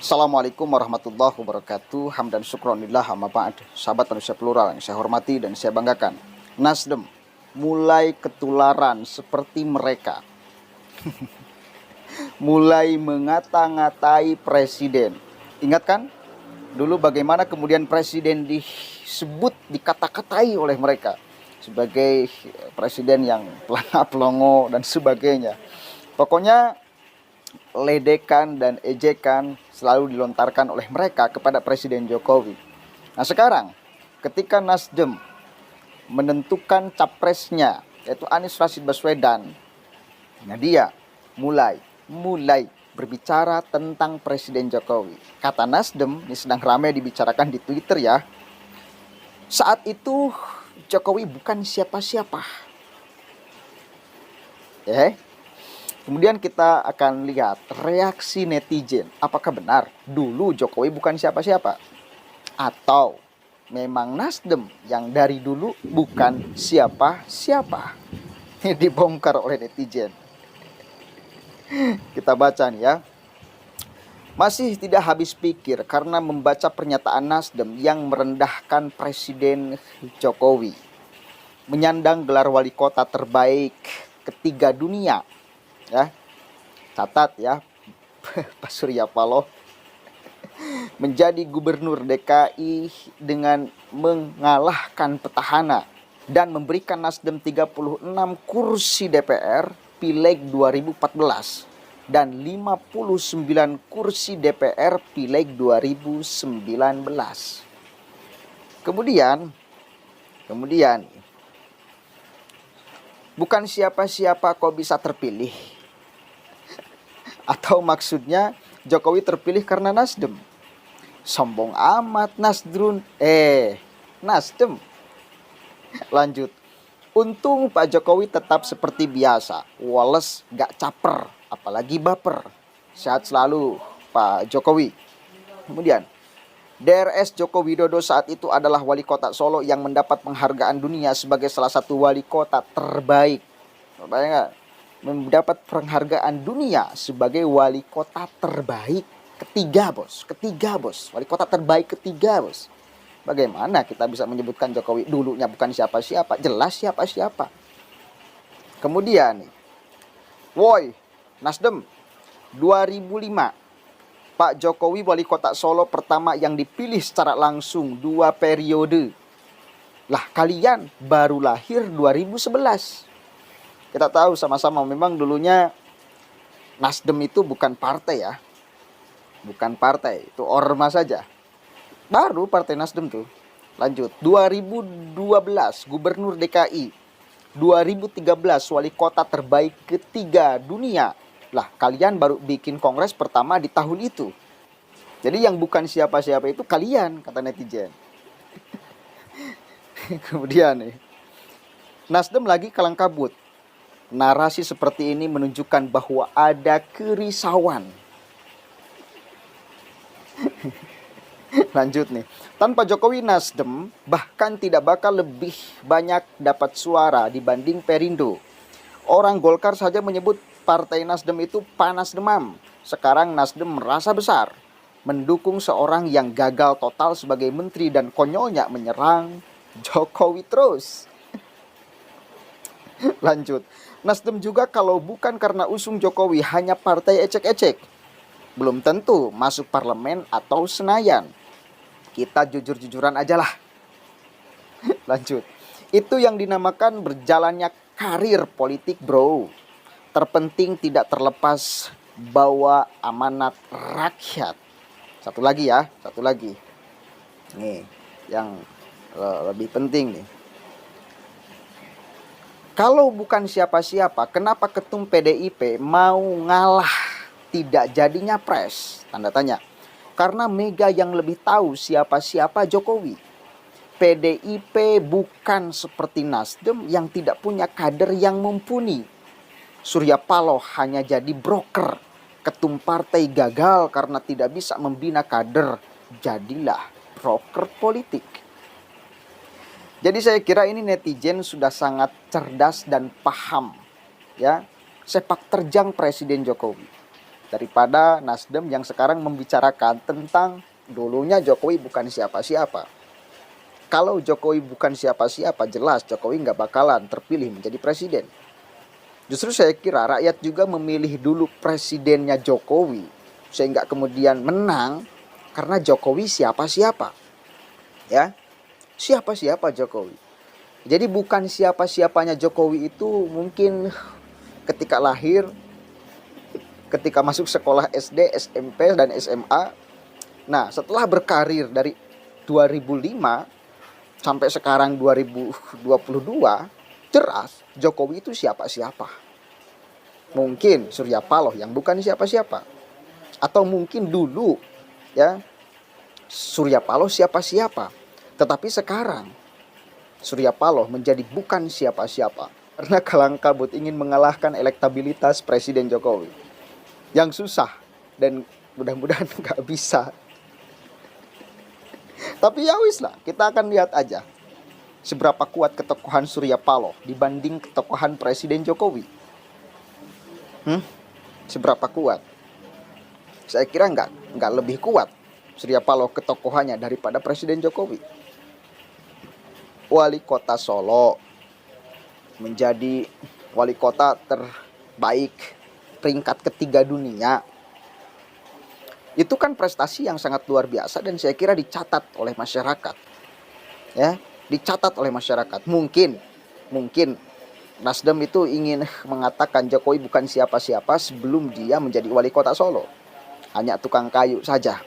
Assalamualaikum warahmatullahi wabarakatuh. Hamdan syukronillah amma ba'd. Sahabat manusia plural yang saya hormati dan saya banggakan, Nasdem mulai ketularan seperti mereka. Mulai mengata-ngatai presiden. Ingat kan? Dulu bagaimana kemudian presiden disebut, dikata-katai oleh mereka sebagai presiden yang pelangap-pelongo dan sebagainya. Pokoknya ledekan dan ejekan selalu dilontarkan oleh mereka kepada Presiden Jokowi. Nah sekarang ketika Nasdem menentukan capresnya yaitu Anies Rashid Baswedan, nah dia mulai berbicara tentang Presiden Jokowi. Kata Nasdem, ini sedang ramai dibicarakan di Twitter ya, saat itu Jokowi bukan siapa-siapa. Kemudian kita akan lihat reaksi netizen. Apakah benar dulu Jokowi bukan siapa-siapa? Atau memang Nasdem yang dari dulu bukan siapa-siapa? Ini dibongkar oleh netizen. Kita baca nih ya. Masih tidak habis pikir karena membaca pernyataan Nasdem yang merendahkan Presiden Jokowi. Menyandang gelar wali kota terbaik ketiga dunia. Ya, catat ya, Pak Surya Paloh menjadi gubernur DKI dengan mengalahkan petahana dan memberikan Nasdem 36 kursi DPR Pileg 2014 dan 59 kursi DPR Pileg 2019. Kemudian bukan siapa-siapa kok bisa terpilih. Atau maksudnya Jokowi terpilih karena Nasdem. Sombong amat Nasdem. Lanjut. Untung Pak Jokowi tetap seperti biasa. Woles gak caper, apalagi baper. Sehat selalu Pak Jokowi. Kemudian DRS Joko Widodo saat itu adalah wali kota Solo yang mendapat penghargaan dunia sebagai salah satu wali kota terbaik. Bayang gak? Mendapat penghargaan dunia sebagai wali kota terbaik ketiga bos, wali kota terbaik ketiga bos. Bagaimana kita bisa menyebutkan Jokowi dulunya bukan siapa-siapa? Jelas siapa-siapa. Kemudian woi Nasdem 2005 Pak Jokowi wali kota Solo pertama yang dipilih secara langsung 2 periode. Lah kalian baru lahir 2011. Kita tahu sama-sama memang dulunya Nasdem itu bukan partai ya. Bukan partai, itu ormas saja. Baru partai Nasdem tuh. Lanjut, 2012 gubernur DKI, 2013 wali kota terbaik ketiga dunia. Lah kalian baru bikin kongres pertama di tahun itu. Jadi yang bukan siapa-siapa itu kalian, kata netizen. Kemudian nih, Nasdem lagi kalang kabut. Narasi seperti ini menunjukkan bahwa ada kerisauan. Lanjut nih. Tanpa Jokowi Nasdem bahkan tidak bakal lebih banyak dapat suara dibanding Perindo. Orang Golkar saja menyebut partai Nasdem itu panas demam. Sekarang Nasdem merasa besar, mendukung seorang yang gagal total sebagai menteri dan konyolnya menyerang Jokowi terus. Lanjut. Nasdem juga kalau bukan karena usung Jokowi hanya partai ecek-ecek, belum tentu masuk parlemen atau Senayan. Kita jujur-jujuran aja lah. Lanjut. Itu yang dinamakan berjalannya karir politik bro. Terpenting tidak terlepas bawa amanat rakyat. Satu lagi. Nih, yang lebih penting nih. Kalau bukan siapa-siapa, kenapa ketum PDIP mau ngalah tidak jadinya pres? Tanda tanya. Karena Mega yang lebih tahu siapa-siapa Jokowi. PDIP bukan seperti Nasdem yang tidak punya kader yang mumpuni. Surya Paloh hanya jadi broker. Ketum partai gagal karena tidak bisa membina kader. Jadilah broker politik. Jadi saya kira ini netizen sudah sangat cerdas dan paham ya sepak terjang Presiden Jokowi. daripada Nasdem yang sekarang membicarakan tentang dulunya Jokowi bukan siapa-siapa. Kalau Jokowi bukan siapa-siapa, jelas Jokowi nggak bakalan terpilih menjadi presiden. Justru saya kira rakyat juga memilih dulu presidennya Jokowi, sehingga kemudian menang karena Jokowi siapa-siapa. Ya, siapa-siapa Jokowi. Jadi bukan siapa-siapanya Jokowi itu mungkin ketika lahir, ketika masuk sekolah SD, SMP, dan SMA. Nah, setelah berkarir dari 2005 sampai sekarang 2022, jelas Jokowi itu siapa-siapa. Mungkin Surya Paloh yang bukan siapa-siapa. Atau mungkin dulu ya Surya Paloh siapa-siapa. Tetapi sekarang Surya Paloh menjadi bukan siapa-siapa karena kalang kabut ingin mengalahkan elektabilitas Presiden Jokowi. Yang susah dan mudah-mudahan nggak bisa. Tapi ya wis lah, kita akan lihat aja seberapa kuat ketokohan Surya Paloh dibanding ketokohan Presiden Jokowi. Seberapa kuat? Saya kira nggak lebih kuat Surya Paloh ketokohannya daripada Presiden Jokowi. Wali kota Solo menjadi wali kota terbaik peringkat ketiga dunia. Itu kan prestasi yang sangat luar biasa dan saya kira dicatat oleh masyarakat. Ya, dicatat oleh masyarakat. Mungkin Nasdem itu ingin mengatakan Jokowi bukan siapa-siapa sebelum dia menjadi wali kota Solo. Hanya tukang kayu saja.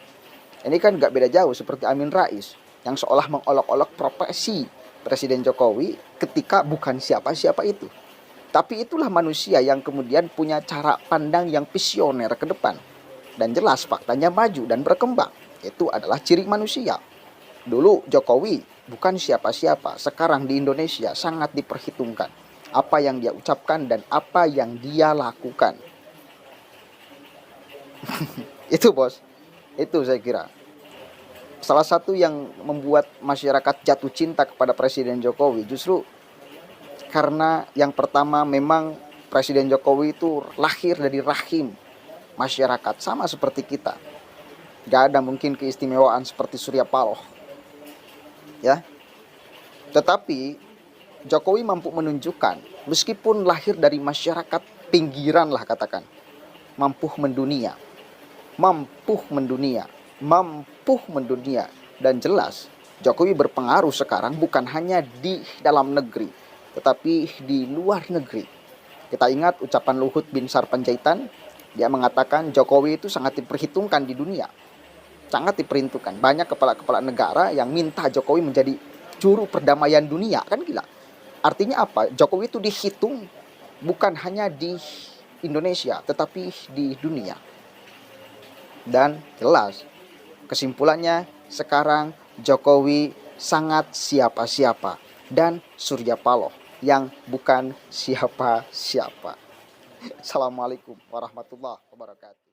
Ini kan gak beda jauh seperti Amin Rais yang seolah mengolok-olok profesi Presiden Jokowi ketika bukan siapa-siapa itu. Tapi itulah manusia yang kemudian punya cara pandang yang visioner ke depan. Dan jelas faktanya maju dan berkembang. Itu adalah ciri manusia. Dulu Jokowi bukan siapa-siapa. Sekarang di Indonesia sangat diperhitungkan apa yang dia ucapkan dan apa yang dia lakukan. Itu bos. Itu saya kira salah satu yang membuat masyarakat jatuh cinta kepada Presiden Jokowi justru karena yang pertama memang Presiden Jokowi itu lahir dari rahim masyarakat sama seperti kita. Gak ada mungkin keistimewaan seperti Surya Paloh. Ya. Tetapi Jokowi mampu menunjukkan meskipun lahir dari masyarakat pinggiran lah katakan, mampu mendunia. Dan jelas Jokowi berpengaruh sekarang bukan hanya di dalam negeri, tetapi di luar negeri. Kita ingat ucapan Luhut bin Sarpanjaitan, dia mengatakan Jokowi itu sangat diperhitungkan di dunia. Sangat diperhitungkan. Banyak kepala-kepala negara yang minta Jokowi menjadi juru perdamaian dunia. Kan gila. Artinya apa? Jokowi itu dihitung bukan hanya di Indonesia, tetapi di dunia. Dan jelas kesimpulannya sekarang Jokowi sangat siapa-siapa dan Surya Paloh yang bukan siapa-siapa. Assalamualaikum warahmatullahi wabarakatuh.